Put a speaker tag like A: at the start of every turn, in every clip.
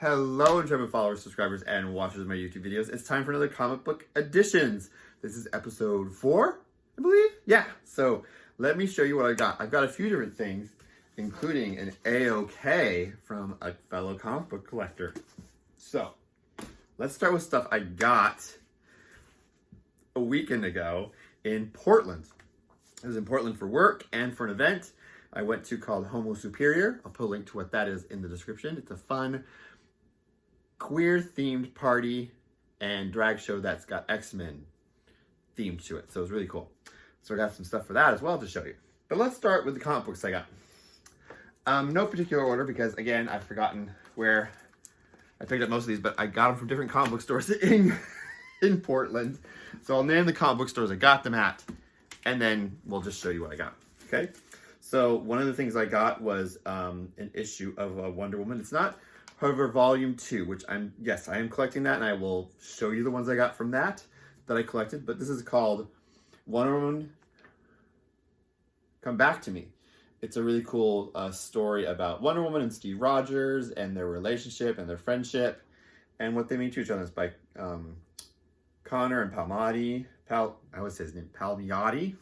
A: Hello, intrepid followers, subscribers, and watchers of my YouTube videos. It's time for another comic book editions. This is episode 4, I believe. Yeah, so let me show you what I got. I've got a few different things, including an AOK from a fellow comic book collector. So let's start with stuff I got a weekend ago in Portland. I was in Portland for work and for an event I went to called Homosuperior. I'll put a link to what that is in the description. It's a fun, queer-themed party and drag show that's got X-Men themed to it. So it's really cool. So I got some stuff for that as well to show you. But let's start with the comic books I got. No particular order because, again, I've forgotten where I picked up most of these, but I got them from different comic book stores in Portland. So I'll name the comic book stores I got them at, and then we'll just show you what I got, okay? So one of the things I got was an issue of Wonder Woman. It's not, however, volume 2, which I am collecting that, and I will show you the ones I got from that I collected. But this is called Wonder Woman Come Back to Me. It's a really cool story about Wonder Woman and Steve Rogers and their relationship and their friendship and what they mean to each other. It's by Connor and Palmiotti. I always say his name, Palmiotti.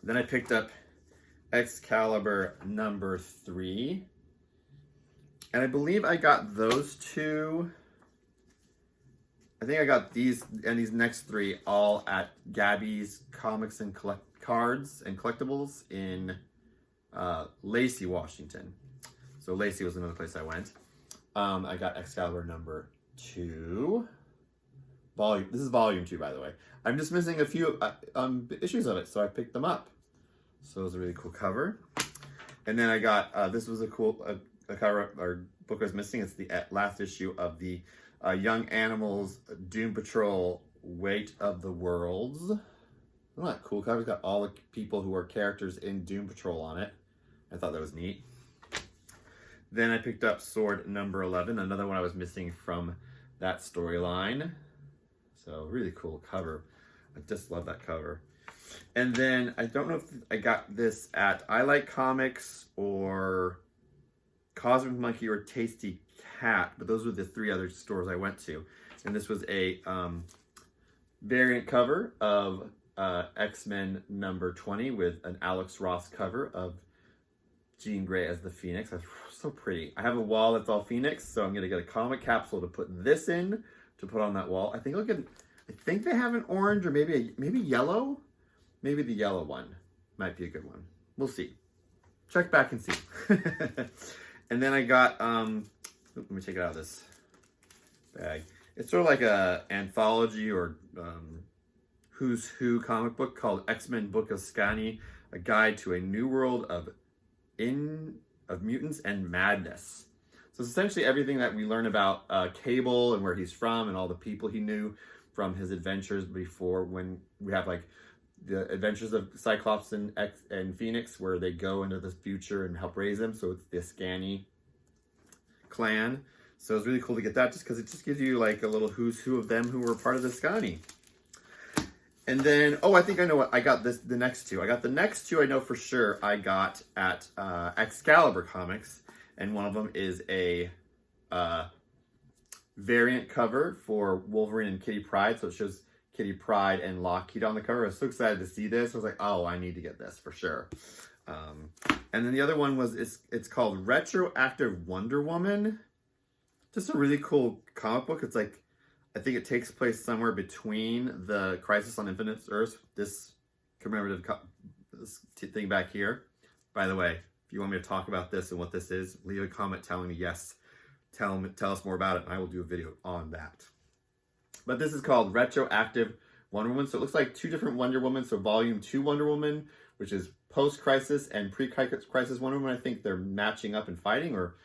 A: Then I picked up Excalibur number 3. And I believe I got those two. I think I got these and these next 3 all at Gabi's Comics and Cards and Collectibles in Lacey, Washington. So Lacey was another place I went. I got Excalibur number 2. This is volume 2, by the way. I'm just missing a few issues of it, so I picked them up. So it was a really cool cover. And then I got, this was a cool a cover or book I was missing. It's the last issue of the Young Animals Doom Patrol Weight of the Worlds. Isn't that cool cover? It's got all the people who are characters in Doom Patrol on it. I thought that was neat. Then I picked up Sword number 11, another one I was missing from that storyline. So really cool cover. I just love that cover. And then I don't know if I got this at I Like Comics or Cosmic Monkey or Tastee Cat, but those were the 3 other stores I went to. And this was a variant cover of X-Men number 20 with an Alex Ross cover of Jean Grey as the Phoenix. That's so pretty. I have a wall that's all Phoenix, so I'm going to get a comic capsule to put this in, to put on that wall. I think they have an orange or maybe yellow. Maybe the yellow one might be a good one. We'll see. Check back and see. And then I got, let me take it out of this bag. It's sort of like a anthology or Who's Who comic book called X-Men Book of Scani, a guide to a new world of mutants and madness. So it's essentially everything that we learn about Cable and where he's from and all the people he knew from his adventures before, when we have like the adventures of Cyclops and Phoenix, where they go into the future and help raise them. So it's the Scani clan. So it's really cool to get that, just because it just gives you like a little who's who of them who were part of the Scani. And then, I think I know what I got. The next 2. I got the next 2 I know for sure I got at Excalibur Comics, and one of them is a variant cover for Wolverine and Kitty Pryde. So it shows Kitty Pryde and Lockheed on the cover. I was so excited to see this. I was like, oh, I need to get this for sure. And then the other one was, it's called Retroactive Wonder Woman. Just a really cool comic book. It's like, I think it takes place somewhere between the Crisis on Infinite Earths, this commemorative this thing back here. By the way, if you want me to talk about this and what this is, leave a comment telling me yes. Tell us more about it, and I will do a video on that. But this is called Retroactive Wonder Woman. So it looks like 2 different Wonder Woman. So volume 2 Wonder Woman, which is post-crisis, and pre-crisis Wonder Woman. I think they're matching up and fighting, or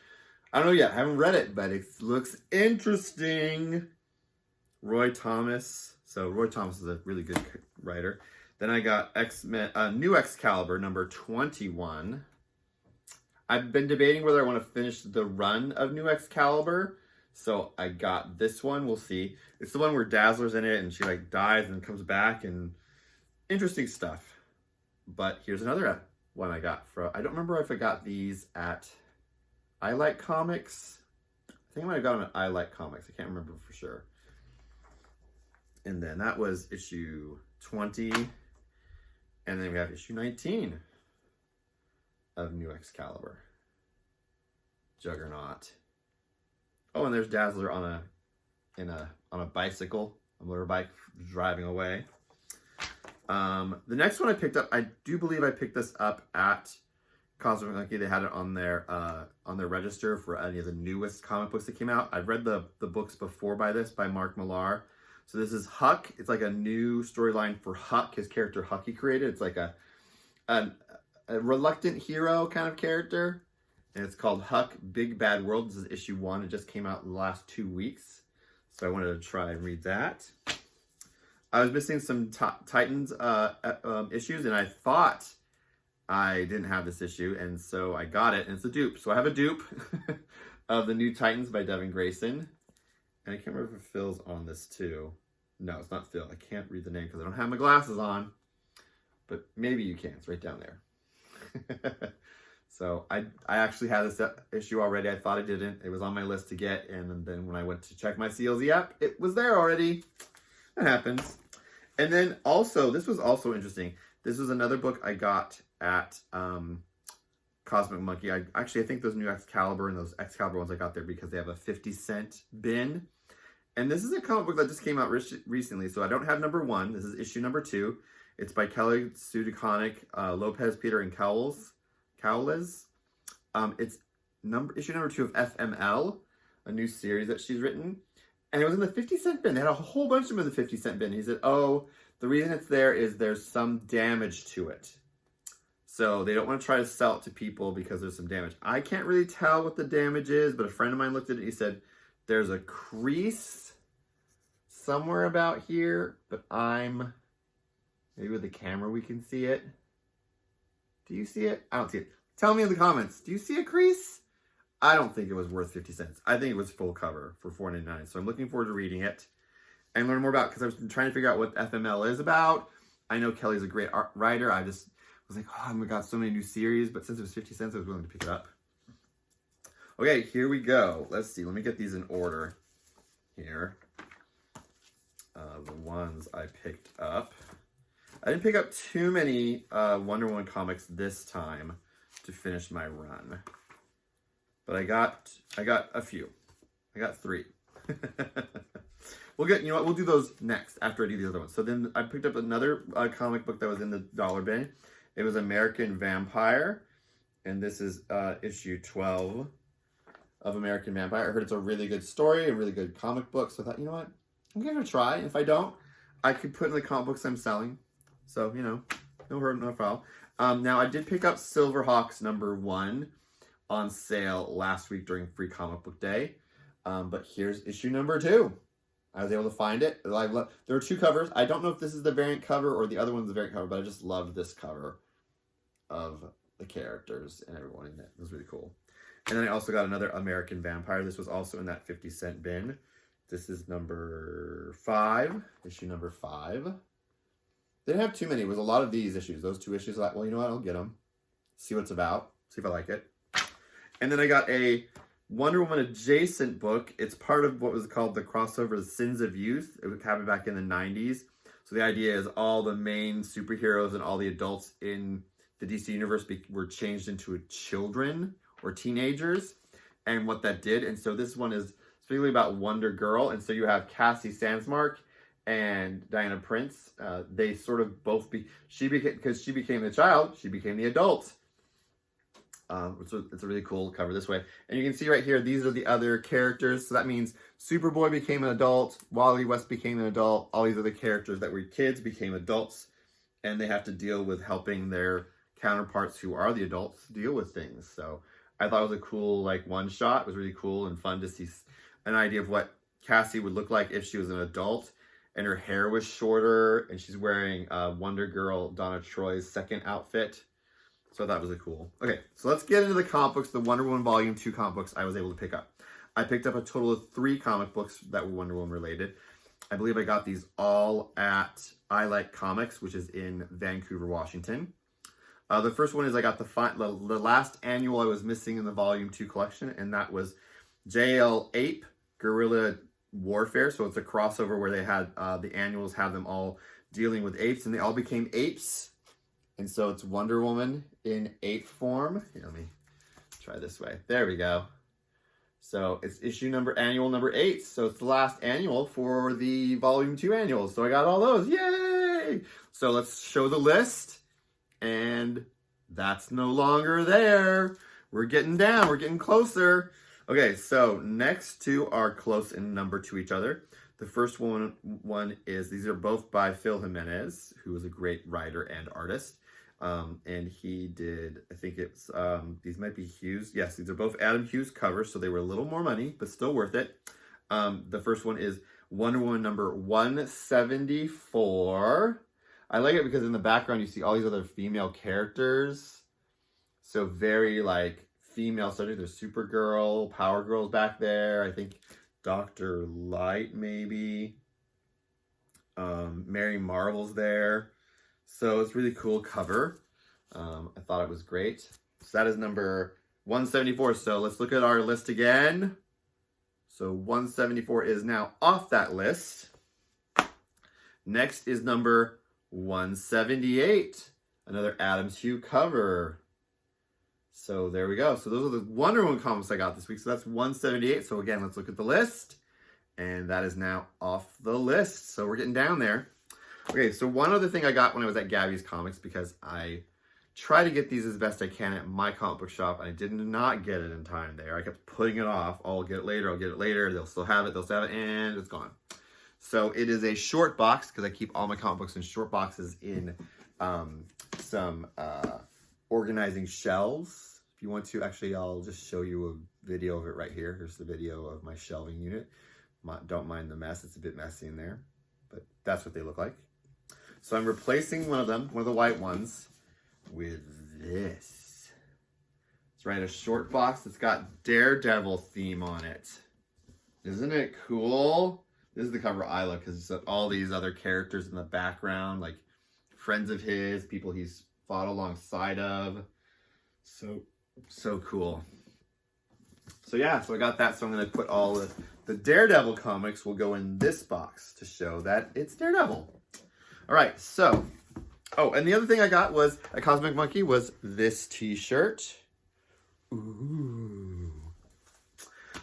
A: I don't know yet. I haven't read it, but it looks interesting. Roy Thomas. So Roy Thomas is a really good writer. Then I got New Excalibur number 21. I've been debating whether I want to finish the run of New Excalibur. So I got this one. We'll see. It's the one where Dazzler's in it and she like dies and comes back, and interesting stuff. But here's another one I got from, I don't remember if I got these at I Like Comics. I think I might have got them at I Like Comics. I can't remember for sure. And then that was issue 20. And then we have issue 19 of New Excalibur. Juggernaut. Oh, and there's Dazzler on a bicycle, a motorbike, driving away. The next one I picked up, I do believe I picked this up at Cosmic Monkey. They had it on their register for any of the newest comic books that came out. I've read the books before by Mark Millar. So this is Huck. It's like a new storyline for Huck, his character Huck he created. It's like a reluctant hero kind of character. And it's called Huck, Big Bad World. This is issue 1. It just came out in the last 2 weeks. So I wanted to try and read that. I was missing some Titans issues, and I thought I didn't have this issue, and so I got it, and it's a dupe. So I have a dupe of the New Titans by Devin Grayson. And I can't remember if Phil's on this too. No, it's not Phil. I can't read the name because I don't have my glasses on. But maybe you can. It's right down there. So I actually had this issue already. I thought I didn't. It was on my list to get. And then when I went to check my CLZ app, it was there already. That happens. And then also, this was also interesting. This was another book I got at Cosmic Monkey. I think those new Excalibur and those Excalibur ones I got there because they have a 50-cent bin. And this is a comic book that just came out recently, so I don't have number 1. This is issue number 2. It's by Kelly Sue DeConnick, Lopez, Peter, and Cowles. It's issue number 2 of FML, a new series that she's written. And it was in the 50-cent bin. They had a whole bunch of them in the 50-cent bin. He said, oh, the reason it's there is there's some damage to it. So they don't want to try to sell it to people because there's some damage. I can't really tell what the damage is, but a friend of mine looked at it and he said, there's a crease somewhere about here, but maybe with the camera we can see it. Do you see it? I don't see it. Tell me in the comments, do you see a crease? I don't think it was worth 50 cents. I think it was full cover for $4.99. So I'm looking forward to reading it and learn more about it because I was trying to figure out what FML is about. I know Kelly's a great writer. I just was like, oh my God, so many new series. But since it was 50 cents, I was willing to pick it up. Okay, here we go. Let's see. Let me get these in order here. The ones I picked up. I didn't pick up too many Wonder Woman comics this time to finish my run. But I got a few. I got 3. You know what, we'll do those next after I do the other ones. So then I picked up another comic book that was in the dollar bin. It was American Vampire. And this is issue 12 of American Vampire. I heard it's a really good story, a really good comic book. So I thought, you know what, I'm going to try. If I don't, I could put in the comic books I'm selling. So, you know, no hurt, no foul. Now, I did pick up Silverhawks number 1 on sale last week during Free Comic Book Day. But here's issue number 2. I was able to find it. There are 2 covers. I don't know if this is the variant cover or the other one's the variant cover, but I just loved this cover of the characters and everyone in it. It was really cool. And then I also got another American Vampire. This was also in that 50-cent bin. This is number 5, issue number 5. They didn't have too many. It was a lot of these issues. Those 2 issues, I thought, well, you know what? I'll get them. See what it's about. See if I like it. And then I got a Wonder Woman adjacent book. It's part of what was called the crossover The Sins of Youth. It happened back in the 90s. So the idea is all the main superheroes and all the adults in the DC universe were changed into children or teenagers. And what that did. And so this one is specifically about Wonder Girl. And so you have Cassie Sandsmark and Diana Prince. They sort of both because she became the child, she became the adult. So it's a really cool cover this way. And you can see right here, these are the other characters. So that means Superboy became an adult, Wally West became an adult, all these other characters that were kids became adults, and they have to deal with helping their counterparts who are the adults deal with things. So I thought it was a cool one shot. It was really cool and fun to see an idea of what Cassie would look like if she was an adult, and her hair was shorter, and she's wearing Wonder Girl Donna Troy's second outfit. So that was really cool. Okay, so let's get into the comic books, the Wonder Woman Volume 2 comic books I was able to pick up. I picked up a total of 3 comic books that were Wonder Woman related. I believe I got these all at I Like Comics, which is in Vancouver, Washington. The first one is I got the last annual I was missing in the Volume 2 collection, and that was JL Ape Guerrilla Warfare. So it's a crossover where they had the annuals have them all dealing with apes, and they all became apes. And so it's Wonder Woman in ape form. Here, let me try this way. There we go. So it's annual number 8. So it's the last annual for the Volume 2 annuals. So I got all those. Yay! So let's show the list. And that's no longer there. We're getting down. We're getting closer. Okay, so next two are close in number to each other. The first one is, these are both by Phil Jimenez, who is a great writer and artist. And he did, I think it's, these might be Hughes. Yes, these are both Adam Hughes covers, so they were a little more money, but still worth it. The first one is Wonder Woman number 174. I like it because in the background you see all these other female characters. So very like female subject. There's Supergirl, Power Girl's back there. I think Dr. Light maybe. Mary Marvel's there. So it's really cool cover. I thought it was great. So that is number 174. So let's look at our list again. So 174 is now off that list. Next is number 178. Another Adams Hugh cover. So there we go. So those are the Wonder Woman comics I got this week. So that's 178. So again, let's look at the list. And that is now off the list. So we're getting down there. Okay, so one other thing I got when I was at Gabi's Comics, because I try to get these as best I can at my comic book shop, and I did not get it in time there. I kept putting it off. Oh, I'll get it later, I'll get it later. They'll still have it, and it's gone. So it is a short box, because I keep all my comic books in short boxes in some organizing shelves. If you want to, actually, I'll just show you a video of it right here. Here's the video of my shelving unit. Don't mind the mess. It's a bit messy in there, but that's what they look like. So I'm replacing one of them, one of the white ones, with this. It's right, a short box that's got Daredevil theme on it. Isn't it cool? This is the cover I love because it's got all these other characters in the background, like friends of his, people he's fought alongside of. So cool. So yeah, so I got that. So I'm going to put all the Daredevil comics will go in this box to show that it's Daredevil. All right, so, oh, and the other thing I got was, at Cosmic Monkey, was this t-shirt. Ooh.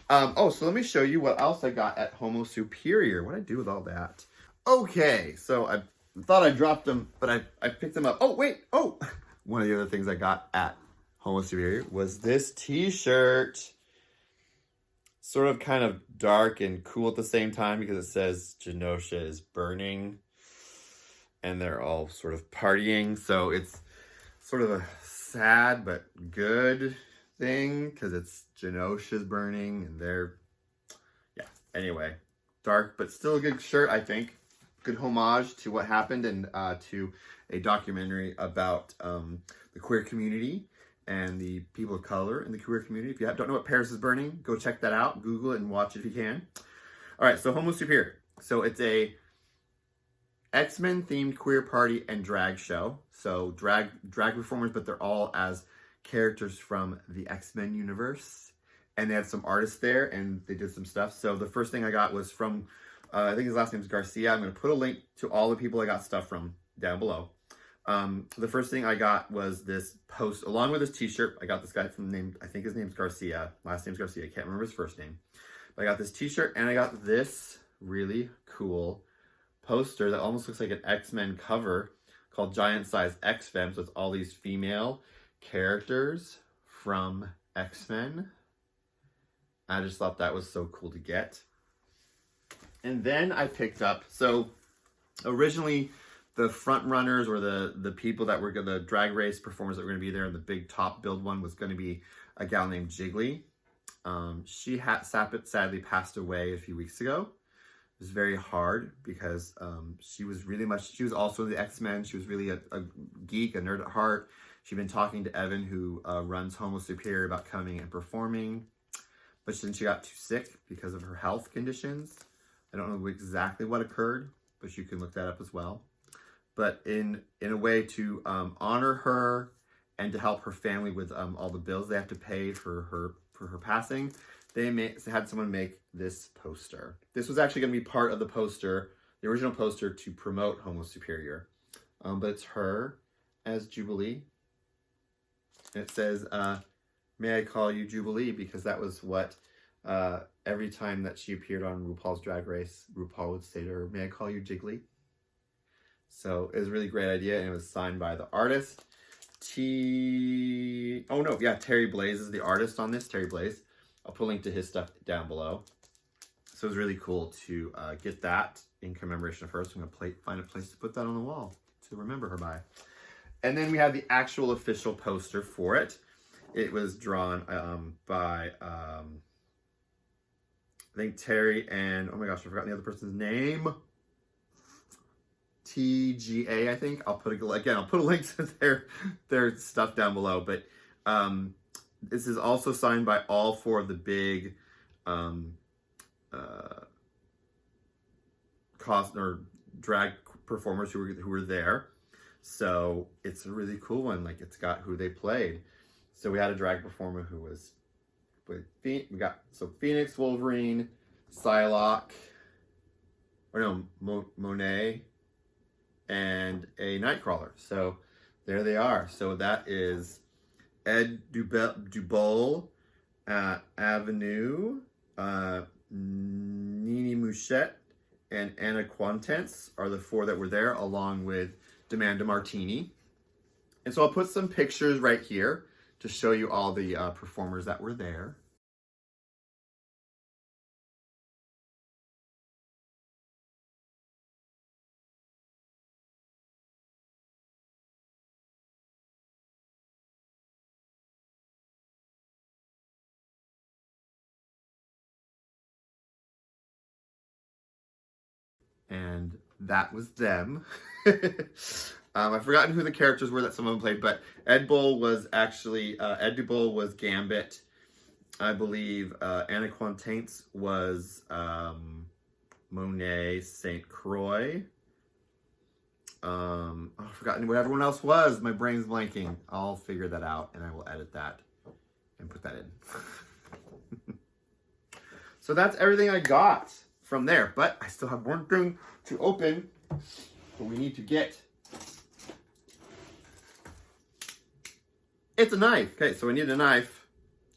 A: Oh, so let me show you what else I got at Homosuperior. What did I do with all that? Okay, so I thought I dropped them, but I picked them up. Oh, wait, oh! One of the other things I got at Homosuperior was this t-shirt. Sort of kind of dark and cool at the same time because it says Genosha is burning. And they're all sort of partying. So it's sort of a sad but good thing because it's Genosha's burning and they're, yeah, anyway. Dark, but still a good shirt, I think. Good homage to what happened and to a documentary about the queer community and the people of color in the queer community. If you don't know what Paris is Burning, go check that out. Google it and watch it if you can. All right, so Homosuperior. So it's a X-Men themed queer party and drag show. So drag performers, but they're all as characters from the X-Men universe. And they had some artists there and they did some stuff. So the first thing I got was from, I think his last name is Garcia. I'm going to put a link to all the people I got stuff from down below. The first thing I got was this post, along with this t-shirt. I got this guy I think his name's Garcia. Last name's Garcia. I can't remember his first name. But I got this t-shirt and I got this really cool poster that almost looks like an X-Men cover called Giant Size X-Fem. So it's all these female characters from X-Men. I just thought that was so cool to get. And then I picked up, so originally the front runners or the people that were the drag race performers that were going to be there, and the big top build one was going to be a gal named Jiggly. She sadly passed away a few weeks ago. It was very hard because she was also in the X-Men. She was really a geek, a nerd at heart. She'd been talking to Evan, who runs Homosuperior, about coming and performing. But then she got too sick because of her health conditions. I don't know exactly what occurred, but you can look that up as well. But in a way to honor her and to help her family with all the bills they have to pay for her passing, they had someone make this poster. This was actually going to be part of the poster, the original poster to promote Homosuperior. But it's her as Jubilee. And it says, may I call you Jubilee? Because that was what every time that she appeared on RuPaul's Drag Race, RuPaul would say to her, may I call you Jiggly? So it was a really great idea, and it was signed by the artist. Terry Blaze is the artist on this, Terry Blaze. I'll put a link to his stuff down below. So it was really cool to get that in commemoration of her. So I'm going to find a place to put that on the wall to remember her by. And then we have the actual official poster for it. It was drawn by, I think Terry and, oh my gosh, I forgot the other person's name. TGA, I think. I'll put a link to their stuff down below. But this is also signed by all 4 of the big drag performers who were there. So it's a really cool one. Like, it's got who they played. So we had a drag performer who was with Phoenix, Wolverine, Psylocke, Monet, and a Nightcrawler. So there they are. So that is Ed Dubol, Avenue, Nini Mouchette, and Anna Quantence are the 4 that were there, along with Demanda Martini. And so I'll put some pictures right here to show you all the performers that were there. And that was them. I've forgotten who the characters were that some of them played, but Ed Dubol was Gambit. I believe Anna Quantence was Monet St. Croix. I've forgotten what everyone else was. My brain's blanking. I'll figure that out, and I will edit that and put that in. So that's everything I got from there, but I still have one thing to open that we need to get. It's a knife. Okay, so we need a knife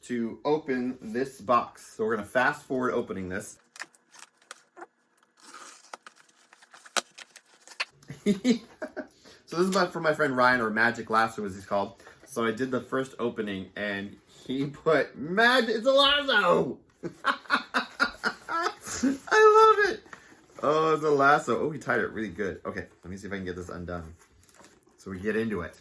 A: to open this box. So we're gonna fast forward opening this. So this is from my friend Ryan, or Magic Lasso as he's called. So I did the first opening and he put it's a lasso! I love it. Oh, it's a lasso. Oh, he tied it really good. Okay, let me see if I can get this undone. So we get into it.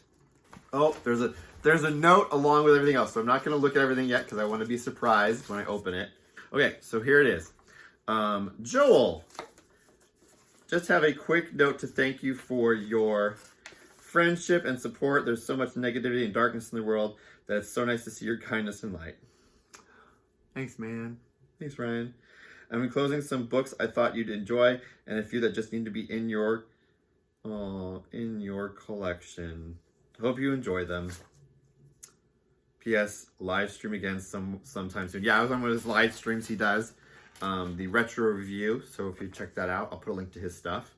A: Oh, there's a note along with everything else. So I'm not going to look at everything yet because I want to be surprised when I open it. Okay, so here it is. Joel, just have a quick note to thank you for your friendship and support. There's so much negativity and darkness in the world that it's so nice to see your kindness and light. Thanks, man. Thanks, Ryan. I'm enclosing some books I thought you'd enjoy, and a few that just need to be in your collection. Hope you enjoy them. P.S. Live stream again sometime soon. Yeah, I was on one of his live streams he does. The retro review. So if you check that out, I'll put a link to his stuff.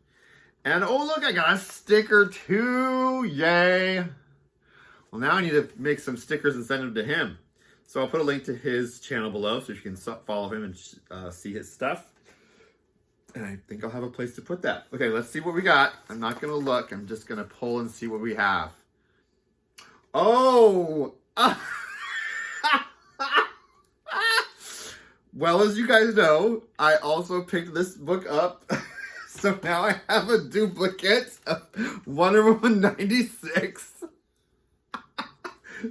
A: And oh look, I got a sticker too! Yay! Well, now I need to make some stickers and send them to him. So I'll put a link to his channel below so you can follow him and see his stuff. And I think I'll have a place to put that. Okay, let's see what we got. I'm not going to look. I'm just going to pull and see what we have. Oh! Well, as you guys know, I also picked this book up. So now I have a duplicate of Wonder Woman 96.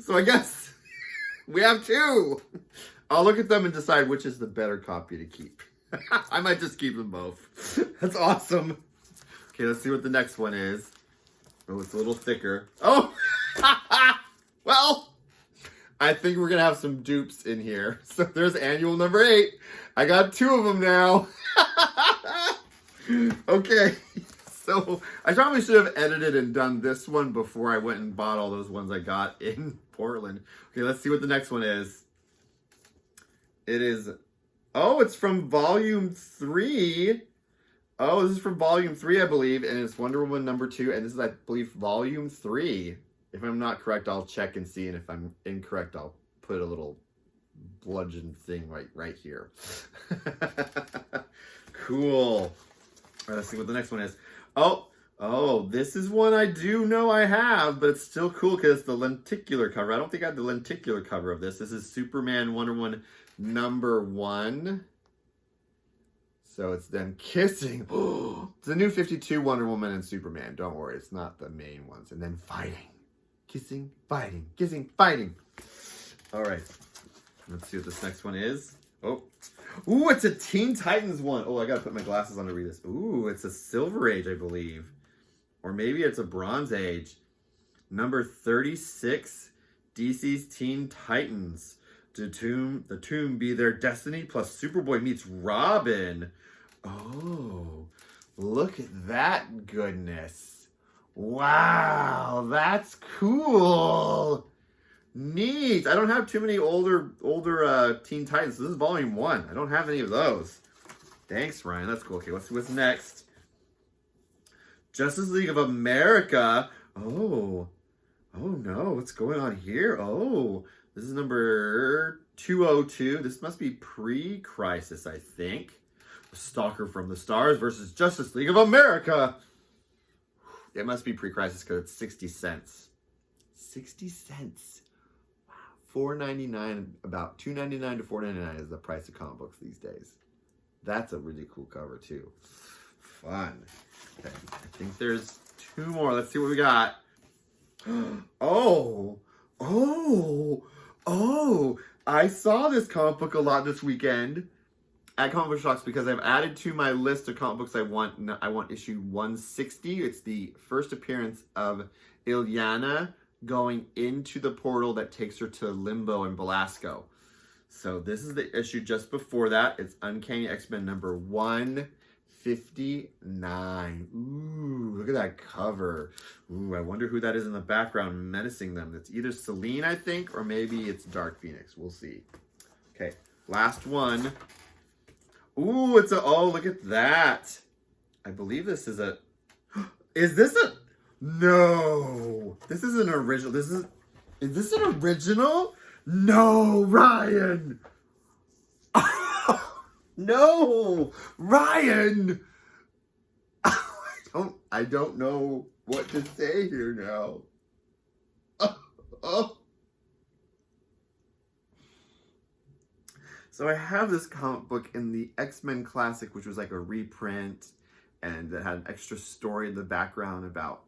A: So I guess we have 2. I'll look at them and decide which is the better copy to keep. I might just keep them both. That's awesome. Okay, let's see what the next one is. Oh, it's a little thicker. Oh! Well, I think we're going to have some dupes in here. So there's annual number 8. I got 2 of them now. Okay, So I probably should have edited and done this one before I went and bought all those ones I got in Portland. Okay, let's see what the next one is. It is, oh, it's from volume 3. Oh, this is from volume 3, I believe, and it's Wonder Woman #2, and this is, I believe, volume 3. If I'm not correct, I'll check and see, and if I'm incorrect, I'll put a little bludgeon thing right here. Cool. All right, let's see what the next one is. Oh, this is one I do know I have, but it's still cool because it's the lenticular cover. I don't think I have the lenticular cover of this. This is Superman Wonder Woman #1. So it's them kissing. It's the new 52 Wonder Woman and Superman. Don't worry, it's not the main ones. And then fighting. Kissing, fighting, kissing, fighting. All right. Let's see what this next one is. Oh. Ooh, it's a Teen Titans one. Oh, I gotta put my glasses on to read this. Ooh, it's a Silver Age, I believe. Or maybe it's a Bronze Age. Number 36, DC's Teen Titans. The tomb be their destiny, plus Superboy meets Robin. Oh, look at that goodness. Wow, that's cool. Neat. I don't have too many older Teen Titans. So this is volume 1. I don't have any of those. Thanks, Ryan. That's cool. Okay, let's see what's next. Justice League of America. Oh no. What's going on here? Oh, this is number 202. This must be pre-Crisis, I think. Stalker from the Stars versus Justice League of America. It must be pre-Crisis because it's 60 cents. 60 cents. $4.99, about $2.99 to $4.99 is the price of comic books these days. That's a really cool cover too. Fun. Okay, I think there's 2 more. Let's see what we got. Oh! I saw this comic book a lot this weekend at Comic Book Shops because I've added to my list of comic books I want. I want issue 160. It's the first appearance of Illyana going into the portal that takes her to Limbo and Belasco. So this is the issue just before that. It's Uncanny X-Men number 159. Ooh, look at that cover. Ooh, I wonder who that is in the background menacing them. It's either Selene, I think, or maybe it's Dark Phoenix. We'll see. Okay, last one. Ooh, it's a, oh, look at that. I believe this is a, is this a, no. This is an original. Is this an original? No, Ryan. No, Ryan. I don't know what to say here now. So I have this comic book in the X-Men Classic, which was like a reprint, and that had an extra story in the background about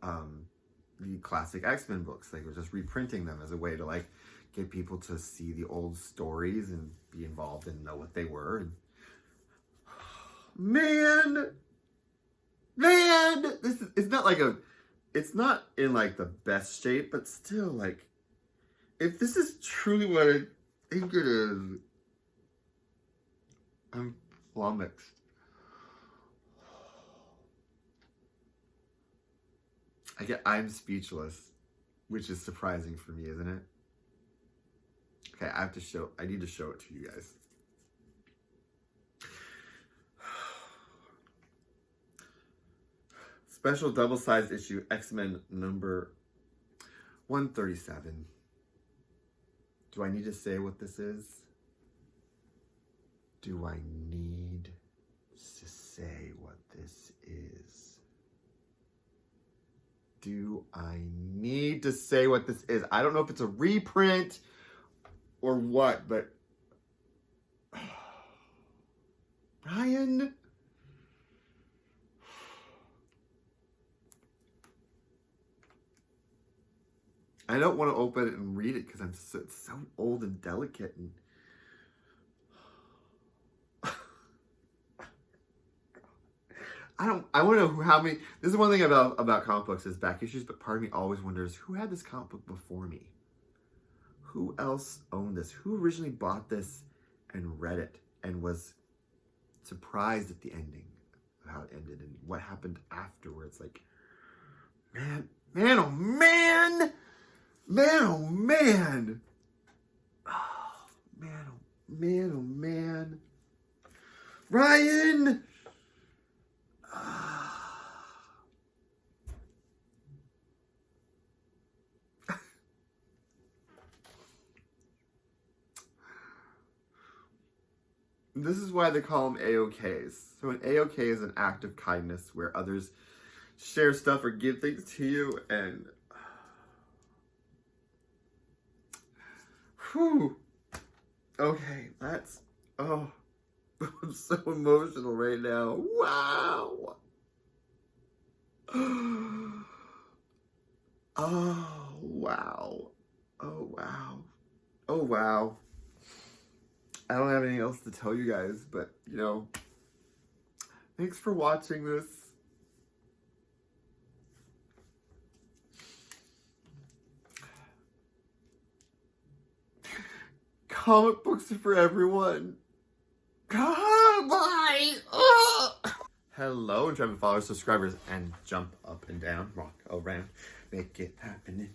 A: the classic X-Men books. They were just reprinting them as a way to like get people to see the old stories and be involved and know what they were. And man, this is, it's not like a, it's not in like the best shape, but still, like, if this is truly what I think it is, I'm flummoxed. I'm speechless, which is surprising for me, isn't it? Okay, I need to show it to you guys. Special double-sized issue, X-Men number 137. Do I need to say what this is? Do I need to say what this is? Do I need to say what this is? I don't know if it's a reprint or what, but Brian, I don't want to open it and read it because it's so old and delicate and I want to know how many. This is one thing about comic books is back issues, but part of me always wonders who had this comic book before me. Who else owned this? Who originally bought this and read it and was surprised at the ending? how it ended and what happened afterwards. Like, man, oh man! Man, oh man! Oh, man, oh man, oh man. Ryan! This is why they call them AOKs. So an AOK is an act of kindness where others share stuff or give things to you, and whew. Okay, that's, oh, I'm so emotional right now. Wow. Oh, wow. Oh, wow. Oh, wow. I don't have anything else to tell you guys, but, you know, thanks for watching this. Comic books are for everyone. Bye. Hello, and try to follow subscribers and jump up and down, rock around, make it happen.